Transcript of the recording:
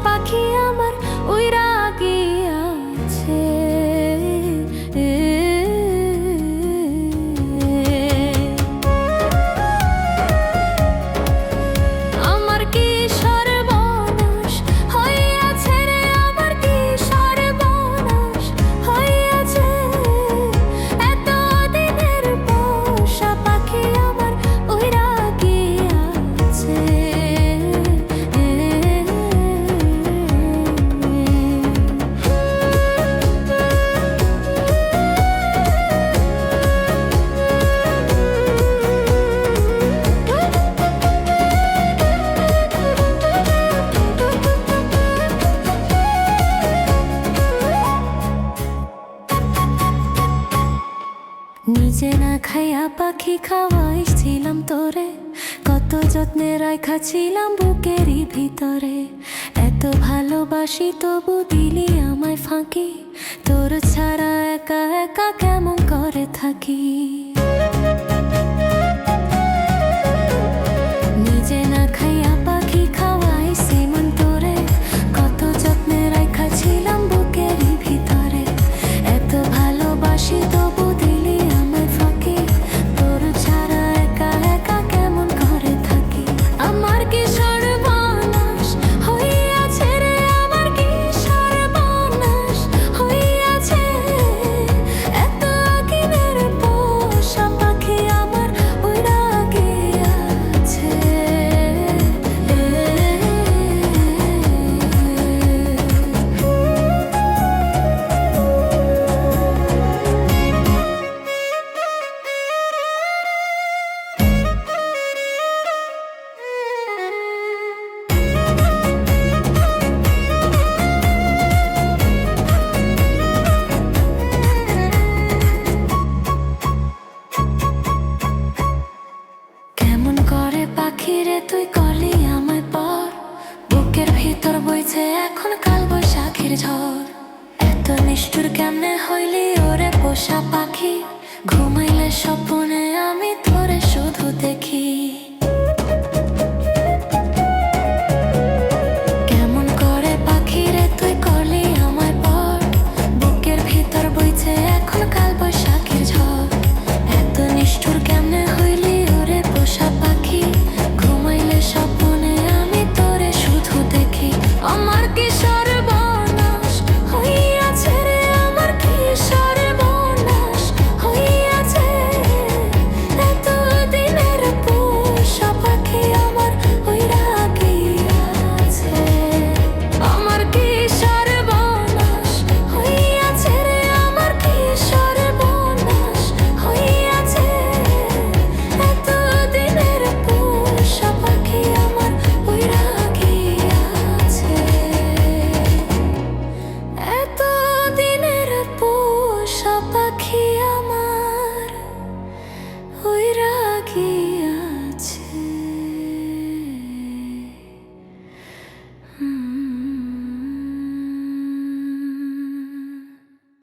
পাখি আমার উইরা গিয়াছে। আমার কি সর্বনাশ হইয়াছে রে, আমার কি সর্বনাশ হইয়াছে। এত দিনের পোষা পাখি আমার উইরা গিয়াছে। নিজে না খাইয়া পাখি খাওয়াইছিলাম তোরে, কত যত্নে রাখাছিলাম বুকেরই ভিতরে। এত ভালোবাসি তবু দিলি আমায় ফাঁকি, তোর ছাড়া একা একা কেমন করে থাকি। নিজে না খাইয়া পাখি খাওয়াইছিলাম তোরে, কত যত্নে রাখাছিলাম বুকেরই ভিতরে। এত ভালোবাসি তবু দিলি আমায় ফাঁকি, তোর ছাড়া একা একা কেমন করে থাকি। আমার কি সর্বনাশ হইয়াছে রে, আমার কি সর্বনাশ হইয়াছে। এত দিনের পোষা পাখি আমার উইরা গিয়াছে। কেমন করে পাখিরে তুই করলি আমায় পর, বুকের ভিতর বইছে এখন কাল বৈশাখীর ঝড়। এত নিষ্ঠুর কেমনে হইলি ওরে পোষা পাখি, ঘুমাইলে স্বপ্নে আমি তোরে শুধু দেখি। কেমন করে পাখিরে তুই করলি আমায় পর, বুকের ভিতর বইছে এখন কাল বৈশাখীর ঝড়। এত নিষ্ঠুর কেমনে হইলি ওরে পোষা পাখি, ঘুমাইলে স্বপ্নে আমি তোরে শুধু দেখি। আমার কি সর্বনাশ হইয়াছে রে, আমার কি সর্বনাশ হইয়াছে। এত দিনের পোষা পাখি আমার উইরা গিয়াছে। আমার কি সর্বনাশ হইয়াছে রে, আমার কি সর্বনাশ হইয়াছে। এত দিনের পোষা পাখি আমার উইরা গিয়াছে। এত দিনের পোষা পাখি আমার উইরা গিয়াছে।